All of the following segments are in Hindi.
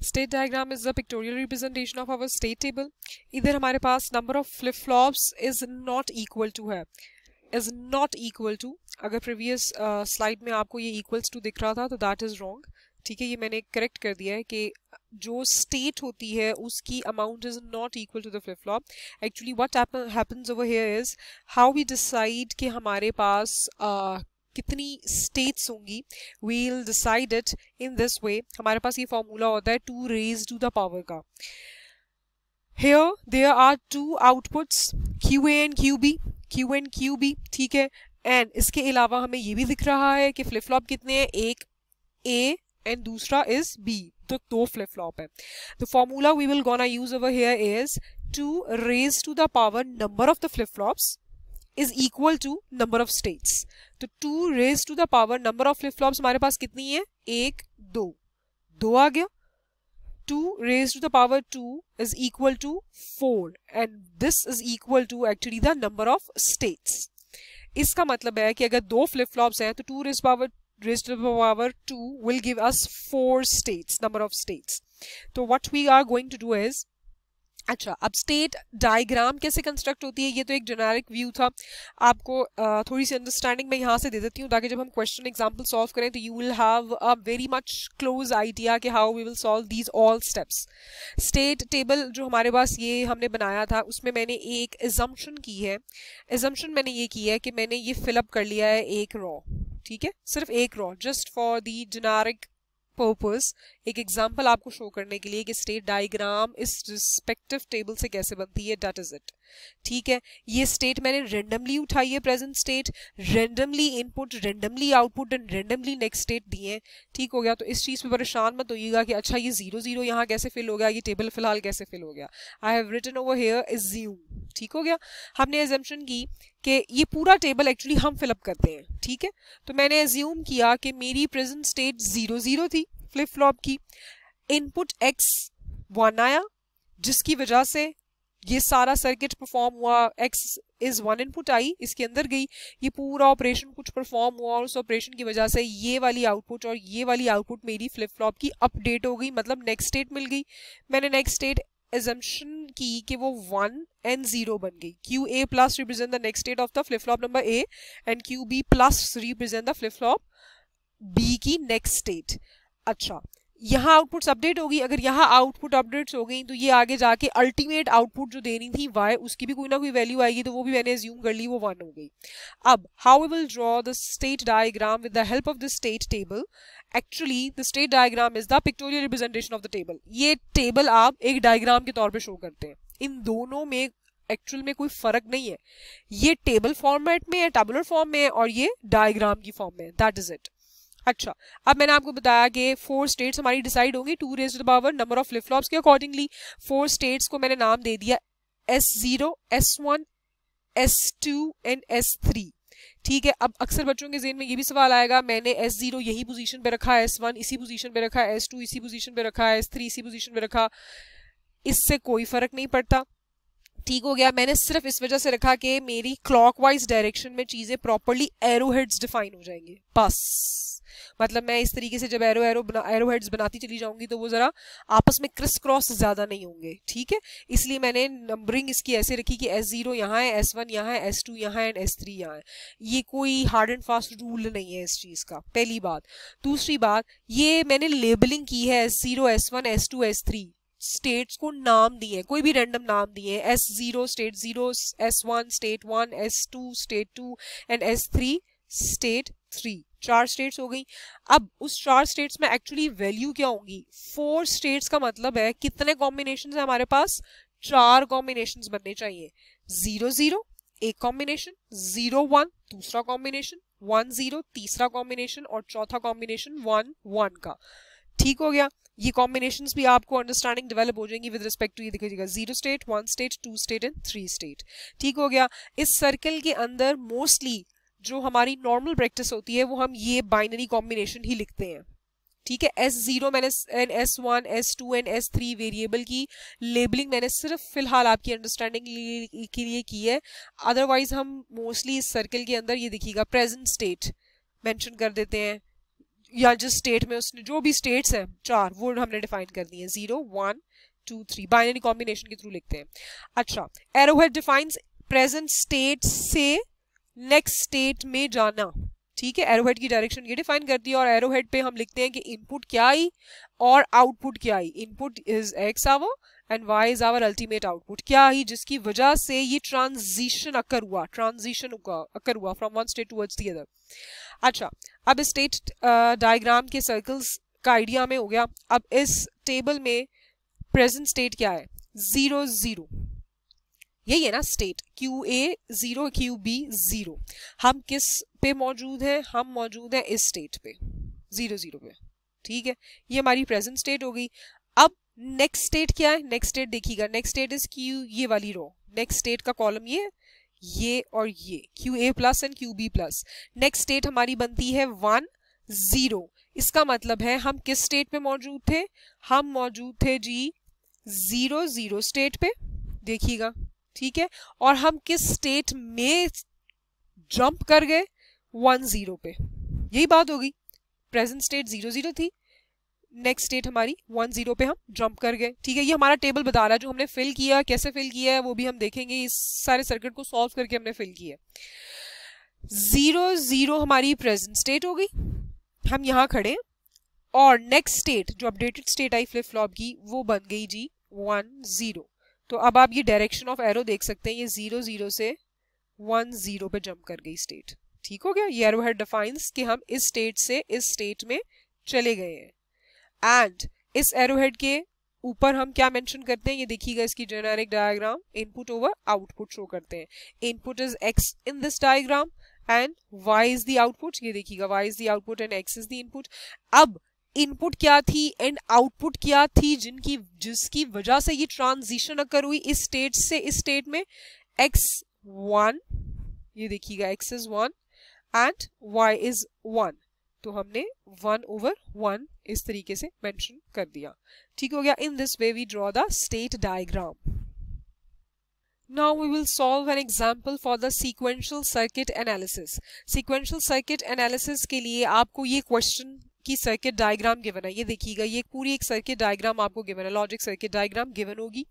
State diagram is the pictorial representation of our state table. इधर हमारे पास number of flip flops is not equal to है, इज नॉट इक्वल टू। अगर प्रीवियस स्लाइड में आपको ये इक्वल्स टू दिख रहा था तो दैट इज रॉन्ग। ठीक है, ये मैंने करेक्ट कर दिया है कि जो स्टेट होती है उसकी amount is not equal to the flip flop. Actually what happens over here is how we decide कि हमारे पास कितनी स्टेट्स होंगी। We'll decide it in this way. हमारे पास ये फॉर्मूला होता है 2 raised to the power का। Here there are two outputs QA and QB, Q and QB, ठीक है। एंड इसके अलावा हमें ये भी दिख रहा है कि फ्लिप फ्लॉप कितने हैं, एक A एंड दूसरा इज B, तो 2 फ्लिप फ्लॉप है। The formula we will gonna use over here is 2 raised to the power number of the flip flops is equal to number of states। तो 2 raised to the power number of flip flops हमारे पास कितनी है, 1 2 आ गया। 2 raised to the power 2 is equal to 4 and this is equal to actually the number of states। इसका मतलब है कि अगर 2 फ्लिप फ्लॉप्स हैं तो 2 raised to the power 2 will give us 4 states, number of states। तो what we are going to do is, अच्छा, अब स्टेट डायग्राम कैसे कंस्ट्रक्ट होती है, ये तो एक जेनेरिक व्यू था। आपको थोड़ी सी अंडरस्टैंडिंग मैं यहाँ से दे देती हूँ ताकि जब हम क्वेश्चन एग्जांपल सॉल्व करें तो you will have a very much close idea कि how we will solve these all steps. State table जो हमारे पास ये हमने बनाया था उसमें मैंने एक एजम्पशन की है। एजम्पशन मैंने ये की है कि मैंने ये फिलअप कर लिया है एक रॉ, ठीक है, सिर्फ एक raw, just for the generic purpose, एक एग्जाम्पल आपको शो करने के लिए कि स्टेट डायग्राम इस रिस्पेक्टिव टेबल से कैसे बनती है, दैट इज इट। ठीक है, ये स्टेट मैंने रेंडमली उठाई है, present state, randomly input, randomly output and randomly next state दिए हैं। ठीक हो गया, तो इस चीज पे परेशान मत होइएगा कि अच्छा ये 0 0 यहाँ कैसे फिल हो गया, ये टेबल फिलहाल कैसे फिल हो गया। I have written over here assume. ठीक हो गया, हमने एजम्पशन की कि ये पूरा टेबल एक्चुअली हम फिलअप करते हैं। ठीक है, तो मैंने एज्यूम किया कि मेरी प्रेजेंट स्टेट 0 0 थी फ्लिप फ्लॉप की, इनपुट x 1 आया जिसकी वजह से ये सारा सर्किट परफॉर्म हुआ, x इज 1 इनपुट आई, इसके अंदर गई, ये पूरा ऑपरेशन कुछ परफॉर्म हुआ और उस ऑपरेशन की वजह से ये वाली आउटपुट और ये वाली आउटपुट मेरी फ्लिप फ्लॉप की अपडेट हो गई, मतलब नेक्स्ट स्टेट मिल गई। मैंने नेक्स्ट स्टेट assumption की कि वो 1 and 0 बन गई। QA plus represent the next state of the flip flop number A and QB plus represent the flip flop B की next state। अच्छा, यहाँ आउटपुट्स अपडेट होगी, अगर यहाँ आउटपुट अपडेट्स हो गई तो ये आगे जाके अल्टीमेट आउटपुट जो देनी थी y, उसकी भी कोई ना कोई वैल्यू आएगी, तो वो भी मैंने एज्यूम कर ली, वो 1 हो गई। अब how we will draw the state diagram with the help of the state table. Actually the state diagram is the pictorial representation of the table. ये टेबल आप एक डायग्राम के तौर पे शो करते हैं, इन दोनों में एक्चुअल में कोई फर्क नहीं है, ये टेबल फॉर्मेट में है, टेबुलर फॉर्म में है, और ये डायग्राम की फॉर्म में है, दैट इज इट। अच्छा, अब मैंने आपको बताया कि 4 स्टेट्स हमारी डिसाइड होंगी 2 raised to the power number of flip flops के अकॉर्डिंगली। 4 स्टेट्स को मैंने नाम दे दिया S0, S1, S2 and S3। ठीक है, अब अक्सर बच्चों के ज़हन में ये भी सवाल आएगा, मैंने S0 यही पोजीशन पे रखा है, S1 इसी पोजीशन पे रखा है, S2 इसी पोजीशन पे रखा है, S3 इसी पोजीशन पे रखा, इससे कोई फर्क नहीं पड़ता। ठीक हो गया, मैंने सिर्फ इस वजह से रखा कि मेरी क्लॉकवाइज डायरेक्शन में चीजें प्रॉपर्ली एरो हेड्स डिफाइन हो जाएंगे, बस। मतलब मैं इस तरीके से जब एरो हेड्स बनाती चली जाऊंगी तो वो जरा आपस में क्रिस क्रॉस ज्यादा नहीं होंगे। ठीक है, इसलिए मैंने नंबरिंग इसकी ऐसे रखी कि S0 यहाँ है, S1 यहाँ है, S2 यहाँ है एंड S3 यहाँ है। ये कोई हार्ड एंड फास्ट रूल नहीं है इस चीज का, पहली बात। दूसरी बात, ये मैंने लेबलिंग की है S0, S1, S2, S3, states को नाम दिए, कोई भी रैंडम नाम दिए, S0 state 0, S1 state 1, S2 state 2 and S3 state 3। 4 states हो गई। अब उस 4 स्टेट्स में एक्चुअली वैल्यू क्या होंगी, 4 स्टेट्स का मतलब है कितने कॉम्बिनेशन है हमारे पास, 4 कॉम्बिनेशन बनने चाहिए। 0 0 एक कॉम्बिनेशन, 0 1 दूसरा कॉम्बिनेशन, 1 0 तीसरा कॉम्बिनेशन और चौथा कॉम्बिनेशन 1 1 का। ठीक हो गया, ये कॉम्बिनेशंस भी आपको अंडरस्टैंडिंग डेवलप हो जाएंगी विद रिस्पेक्ट टू, ये देखिएगा 0 state, 1 state, 2 state and 3 state. ठीक हो गया, इस सर्कल के अंदर मोस्टली जो हमारी नॉर्मल प्रैक्टिस होती है वो हम ये बाइनरी कॉम्बिनेशन ही लिखते हैं। ठीक है, S0 मैंने S1, S2 and S3 variable की लेबलिंग मैंने सिर्फ फिलहाल आपकी अंडरस्टैंडिंग के लिए की है, अदरवाइज हम मोस्टली इस सर्कल के अंदर ये देखिएगा प्रेजेंट स्टेट मेंशन कर देते हैं, या जिस स्टेट में उसने जो भी स्टेट्स हैं 4 वो हमने डिफाइन कर दी है 0 1 2 3 बाइनरी कॉम्बिनेशन के थ्रू लिखते हैं। अच्छा, एरोहेड डिफाइंस प्रेजेंट स्टेट से नेक्स्ट स्टेट में जाना, ठीक है। एरोहेड की डायरेक्शन ये डिफाइन करती है और एरोहेड पे हम लिखते हैं कि इनपुट क्या आई और आउटपुट क्या आई। Input is X our and Y is our ultimate output. क्या आई जिसकी वजह से ये ट्रांजिशन अकर हुआ from one state towards the other. अच्छा, अब स्टेट डायग्राम के सर्कल्स का आइडिया में हो गया। अब इस टेबल में प्रेजेंट स्टेट क्या है 0 0, यही है ना स्टेट। QA 0 QB 0। हम किस पे मौजूद हैं? हम मौजूद हैं इस स्टेट पे 0 0 पे, ठीक है। ये हमारी प्रेजेंट स्टेट हो गई। अब नेक्स्ट स्टेट क्या है? नेक्स्ट स्टेट देखिएगा, नेक्स्ट स्टेट इज Q, ये वाली रो। नेक्स्ट स्टेट का कॉलम ये और ये QA plus and QB plus. Next state हमारी बनती है 1 0। इसका मतलब है हम किस स्टेट पे मौजूद थे? हम मौजूद थे जी 0 0 स्टेट पे, देखिएगा, ठीक है। और हम किस स्टेट में जंप कर गए? 1 0 पे। यही बात होगी। प्रेजेंट स्टेट 0 0 थी, नेक्स्ट स्टेट हमारी 1 0 पे हम जंप कर गए, ठीक है। ये हमारा टेबल बता रहा है जो हमने फिल किया, कैसे फिल किया है वो भी हम देखेंगे। इस सारे सर्किट को सॉल्व करके हमने फिल किया। 0 0 हमारी प्रेजेंट स्टेट हो गई, हम यहाँ खड़े। और नेक्स्ट स्टेट जो updated state I flip flop की वो बन गई जी 1 0। तो अब आप ये डायरेक्शन ऑफ एरो देख सकते हैं, ये 0 0 से 1 0 पे जंप कर गई स्टेट, ठीक हो गया। ये एरो हेड डिफाइंस कि हम इस स्टेट से इस स्टेट में चले गए हैं। एंड इस एरोहेड के ऊपर हम क्या मेंशन करते हैं? ये देखिएगा, इसकी generic diagram input over output show करते हैं। Input is x in this diagram and y is the output. ये देखिएगा, y is the output and x is the input. अब इनपुट क्या थी एंड आउटपुट क्या थी जिसकी वजह से ये ट्रांजिशन अकर हुई इस स्टेट से इस स्टेट में? x1, ये देखिएगा x is 1 and y is 1। तो हमने 1 over 1 इस तरीके से मेंशन कर दिया, ठीक हो गया। In this way we draw the state diagram. Now we will solve an example for the sequential circuit analysis. Sequential circuit analysis के लिए आपको ये question की सर्किट डायग्राम गिवन है। ये देखिएगा, ये पूरी एक सर्किट डायग्राम आपको गिवन है, लॉजिक सर्किट डायग्राम गिवन होगी,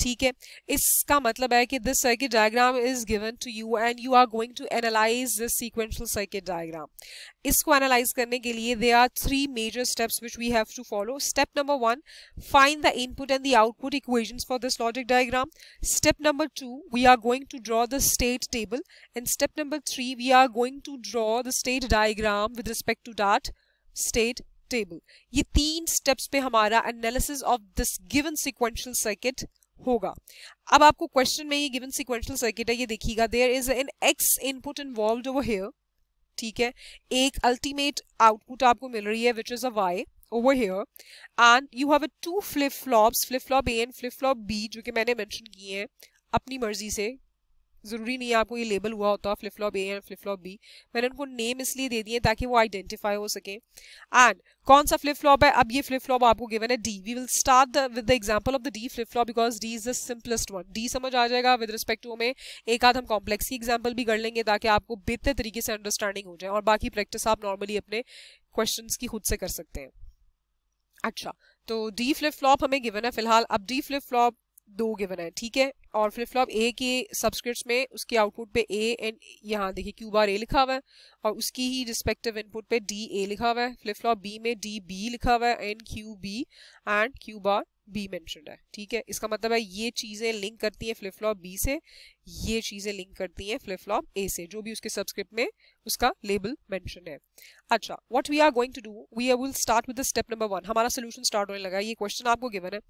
ठीक है। इसका मतलब है कि this circuit diagram is given to you and you are going to analyse this sequential circuit diagram. इसको एनालाइज करने के लिए there are 3 major steps which we have to follow. Step number 1, find the input and the output equations for this logic diagram. Step number 2, we are going to draw the state table, and step number 3, we are going to draw the state diagram with respect to that state table. ये 3 steps पे हमारा analysis of this given sequential circuit होगा। अब आपको question में ये given sequential circuit है, ये देखिएगा, there is an x input involved over here, ठीक है। एक ultimate output आपको मिल रही है which is a y over here, and you have a 2 flip flops, flip flop A and flip flop B, जो कि मैंने mention किए हैं अपनी मर्जी से। जरूरी नहीं है आपको ये लेबल हुआ होता flip flop A and flip flop B, मैंने उनको नेम इसलिए दे दिए ताकि वो आइडेंटिफाई हो सके। एंड कौन सा फ्लिप फ्लॉप है? अब ये फ्लिप फ्लॉप आपको गिवन है D. We will start with the example of the D flip flop because D is the simplest one. D समझ आ जाएगा। विद रिस्पेक्ट टू हमें एक आध हम कॉम्प्लेक्स की एग्जाम्पल भी कर लेंगे ताकि आपको बेहतर तरीके से अंडरस्टैंडिंग हो जाए, और बाकी प्रैक्टिस आप नॉर्मली अपने क्वेश्चन की खुद से कर सकते हैं। अच्छा, तो डी फ्लिप फ्लॉप हमें गिवन है फिलहाल। अब डी फ्लिप फ्लॉप 2 गिवन है, ठीक है। और फ्लिप फ्लॉप ए के सबस्क्रिप्ट्स में उसके आउटपुट पे ए एंड यहाँ देखिए क्यू बार ए लिखा हुआ है, और उसकी ही रिस्पेक्टिव इनपुट पे डी ए लिखा हुआ है। फ्लिप फ्लॉप बी में डी बी लिखा हुआ है and Q B and Q bar B mentioned है, ठीक है। इसका मतलब है ये चीजें लिंक करती हैं फ्लिप फ्लॉप बी से, ये चीजें लिंक करती हैं फ्लिप फ्लॉप ए से, जो भी उसके सबस्क्रिप्ट में उसका लेबल मेंशन है। अच्छा, what we are going to do, we will start with the step number 1। हमारा सोल्यूशन स्टार्ट होने लगा। ये क्वेश्चन आपको गिवन है,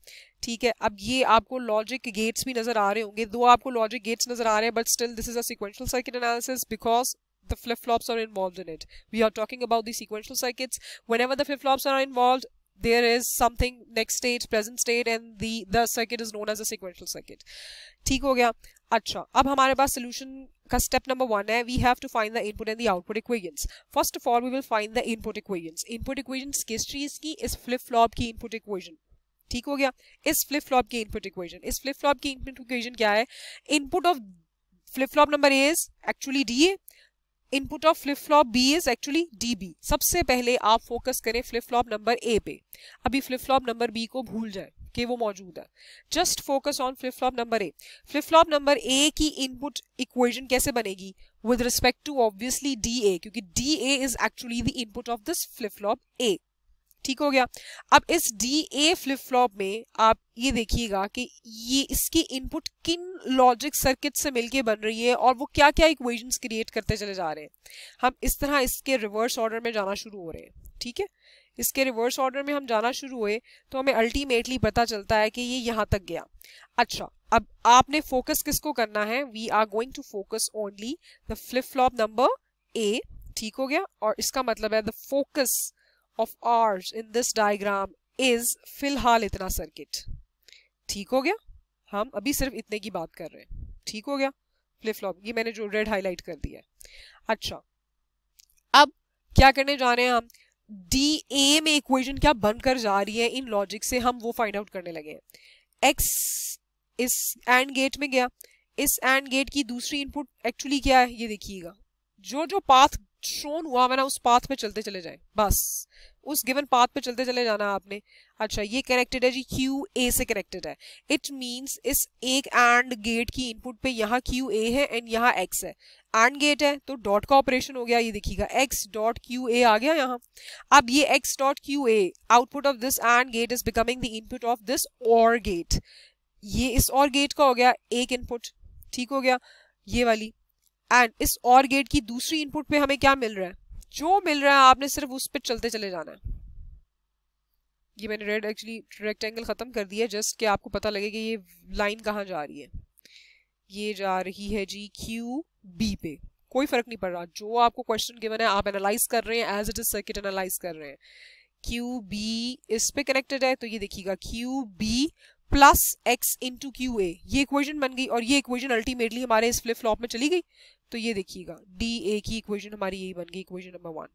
ठीक है। अब ये आपको लॉजिक गेट्स भी नजर आ रहे होंगे, दो आपको लॉजिक गेट्स नजर आ रहे हैं, but still this is a sequential circuit analysis because the flip-flops are involved in it. We are talking about the sequential circuits. Whenever the flip-flops are involved, there is something next state, present state, and the circuit is known as a sequential circuit. ठीक हो गया। अच्छा, अब हमारे पास solution का step number 1 है, we have to find the input and the output equations. First of all, we will find the input equations. Input equations किस चीज की? इस flip-flop की input equation, ठीक हो गया। इस flip-flop की input equation, इस flip-flop की input equation क्या है? Input of flip-flop number A is actually DA. Input of flip flop B is actually D B. सबसे पहले आप फोकस करें फ्लिप फ्लॉप नंबर ए पे। अभी फ्लिप फ्लॉप नंबर बी को भूल जाए कि वो मौजूद है, just focus on flip flop number A. Flip flop number A की इनपुट इक्वेशन कैसे बनेगी with respect to obviously D A, क्योंकि D A is actually the input of this flip flop A. ठीक हो गया। अब इस डी ए फ्लिप फ्लॉप में आप ये देखिएगा कि ये इसकी इनपुट किन लॉजिक सर्किट से मिलके बन रही है और वो क्या क्या इक्वेशंस क्रिएट करते चले जा रहे हैं। हम इस तरह इसके रिवर्स ऑर्डर में जाना शुरू हो रहे हैं। ठीक है, इसके रिवर्स ऑर्डर में हम जाना शुरू हुए तो हमें अल्टीमेटली पता चलता है कि ये यहाँ तक गया। अच्छा, अब आपने फोकस किसको करना है? We are going to focus only the flip flop number A. ठीक हो गया। और इसका मतलब है the focus of ours in this diagram is फिलहाल इतना सर्किट। ठीक हो गया, हम अभी सिर्फ इतने की बात कर रहे हैं। ठीक हो गया, फ्लिप फ्लॉप ये मैंने जो रेड हाईलाइट कर दिया है। अच्छा, अब क्या करने जा रहे हैं हम? डी ए में इक्वेशन क्या बनकर जा रही है इन लॉजिक से, हम वो फाइंड आउट करने लगे हैं। एक्स इस एंड गेट में गया, इस एंड गेट की दूसरी इनपुट एक्चुअली क्या है ये देखिएगा। जो जो पाथ शोन हुआ मैंने उस पाथ पे चलते चले जाए, बस उस गिवन पाथ पे चलते चले जाना आपने। अच्छा, ये कनेक्टेड है जी, क्यू ए से कनेक्टेड है। इट मींस इस एक एंड गेट की इनपुट पे यहाँ क्यू ए है एंड यहाँ एक्स है। एंड गेट है तो डॉट का ऑपरेशन हो गया, ये देखिएगा एक्स डॉट क्यू ए आ गया यहाँ। अब ये X dot Q A output of this AND gate is becoming the input of this OR gate. ये इस और गेट का हो गया एक इनपुट। ठीक हो गया, ये वाली। एंड इस और गेट की दूसरी इनपुट पे हमें क्या मिल रहा है? जो मिल रहा है आपने सिर्फ उस पे चलते चले जाना है। ये मैंने रेड एक्चुअली रेक्टेंगल खत्म कर दिया जस्ट कि आपको पता लगे कि ये लाइन कहाँ जा रही है। ये जा रही है जी क्यू बी पे, कोई फर्क नहीं पड़ रहा। जो आपको क्वेश्चन गिवन है आप एनालाइज कर रहे हैं, as it is circuit analyse कर रहे हैं। क्यू बी इस पे कनेक्टेड है तो ये देखिएगा Q B plus X into Q A, ये इक्वेशन बन गई। और ये इक्वेशन अल्टीमेटली हमारे इस फ्लिप फ्लॉप में चली गई तो ये देखिएगा डी ए की इक्वेशन हमारी यही बन गई, इक्वेशन नंबर 1।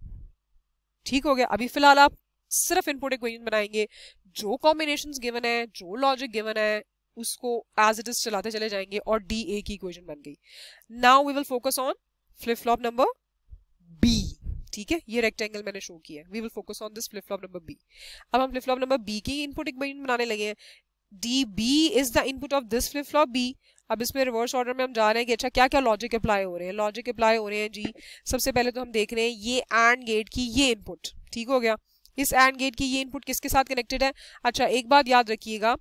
ठीक हो गया। अभी फिलहाल आप सिर्फ इनपुट इक्वेशन बनाएंगे, जो कॉम्बिनेशंस गिवन है, जो लॉजिक गिवन है उसको एज इट इज चलाते चले जाएंगे और डी ए की इक्वेशन बन गई। Now we will focus on flip flop number B. ठीक है, ये रेक्टेंगल मैंने शो किया है। We will focus on this flip flop number B. अब हम फ्लिप फ्लॉप नंबर बी की इनपुट इक्वेशन बनाने लगे हैं। D B is the input of this flip flop B. अब इसमें रिवर्स ऑर्डर में हम जा रहे हैं कि अच्छा क्या क्या लॉजिक अप्लाई हो रहे हैं। लॉजिक अप्लाई हो रहे हैं जी, सबसे पहले तो हम देख रहे हैं ये एंड गेट की ये इनपुट। ठीक हो गया, इस एंड गेट की ये इनपुट किसके साथ कनेक्टेड है? अच्छा, एक बात याद रखिएगा,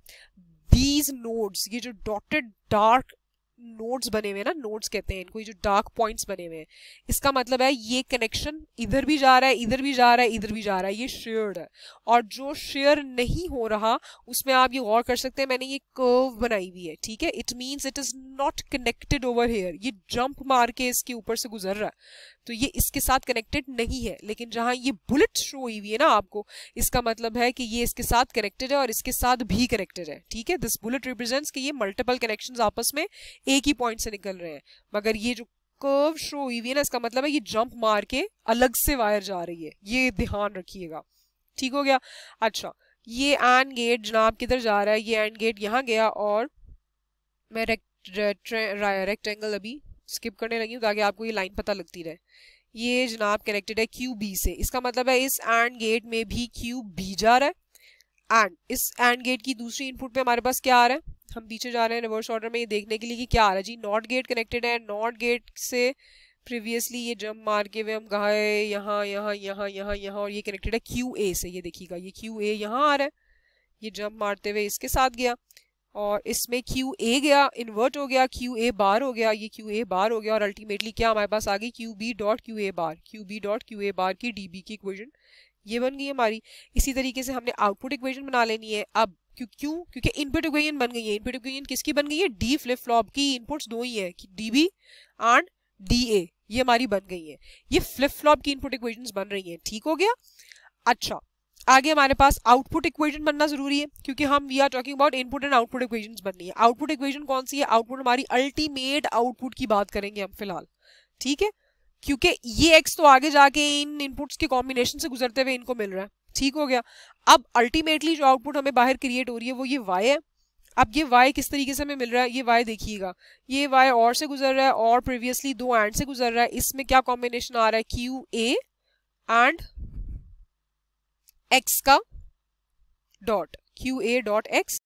दीज नोड्स, ये जो डॉटेड डार्क नोड्स बने हुए हैं ना, नोड्स कहते हैं इनको, ये जो डार्क पॉइंट्स बने हुए हैं, इसका मतलब है ये कनेक्शन इधर भी जा रहा है, इधर भी जा रहा है, इधर भी जा रहा है, ये शेयर्ड है। और जो शेयर नहीं हो रहा उसमें आप ये गौर कर सकते हैं, मैंने ये कर्व बनाई हुई है। ठीक है, it means it is not connected over here, ये जंप मार के इसके ऊपर से गुजर रहा है तो ये इसके साथ कनेक्टेड नहीं है। लेकिन जहां ये बुलेट शो हुई हुई है ना आपको, इसका मतलब है कि ये इसके साथ कनेक्टेड है और इसके साथ भी कनेक्टेड है। ठीक है, दिस बुलेट रिप्रेजेंट्स कि ये मल्टीपल कनेक्शंस आपस में एक ही पॉइंट से निकल रहे हैं। मगर ये जो कर्व शो हुई है ना, इसका मतलब है ये जंप मार के अलग से वायर जा रही है, ये ध्यान रखिएगा। ठीक हो गया। अच्छा, ये एंड गेट जनाब किधर जा रहा है? ये एंड गेट यहाँ गया और मैं रेक्टेंगल अभी स्किप करने लगी हूँ ताकि आपको ये लाइन पता लगती रहे। ये जनाब कनेक्टेड है क्यू बी से, इसका मतलब है इस एंड गेट में भी क्यू बी जा रहा है। एंड इस एंड गेट की दूसरी इनपुट पे हमारे पास क्या आ रहा है? हम पीछे जा रहे हैं रिवर्स ऑर्डर में ये देखने के लिए कि क्या आ रहा है जी। नॉट गेट कनेक्टेड है, नॉट गेट से प्रीवियसली ये जंप मार के हुए हम गए यहाँ यहाँ यहाँ यहाँ यहाँ और ये कनेक्टेड है क्यू ए से। ये देखिएगा ये क्यू ए यहाँ आ रहा है, ये जंप मारते हुए इसके साथ गया और इसमें क्यू ए गया, इन्वर्ट हो गया, क्यू ए बार हो गया, ये क्यू ए बार हो गया और अल्टीमेटली क्या हमारे पास आ गई? Q B dot Q A bar. Q B dot Q A bar की डी बी की इक्वेशन ये बन गई हमारी। इसी तरीके से हमने आउटपुट इक्वेशन बना लेनी है। अब क्यों? क्योंकि इनपुट इक्वेशन बन गई है। इनपुट इक्वेशन किसकी बन गई है? डी फ्लिप फ्लॉप की इनपुट्स दो ही है, D B and D A, ये हमारी बन गई है। ये फ्लिप फ्लॉप की इनपुट इक्वेशंस बन रही हैं। ठीक हो गया। अच्छा, आगे हमारे पास आउटपुट इक्वेशन बनना जरूरी है क्योंकि हम we are talking about input and output equations बननी है। आउटपुट इक्वेशन कौन सी है? आउटपुट हमारी अल्टीमेट आउटपुट की बात करेंगे हम फिलहाल। ठीक है, क्योंकि ये एक्स तो आगे जाके इन इनपुट्स के कॉम्बिनेशन से गुजरते हुए इनको मिल रहा है। ठीक हो गया। अब अल्टीमेटली जो आउटपुट हमें बाहर क्रिएट हो रही है वो ये वाई है। अब ये y किस तरीके से हमें मिल रहा है, ये y देखिएगा, ये y और से गुजर रहा है और प्रीवियसली दो एंड से गुजर रहा है, इसमें क्या कॉम्बिनेशन आ रहा है, क्यू ए एंड x का डॉट, क्यू ए डॉट एक्स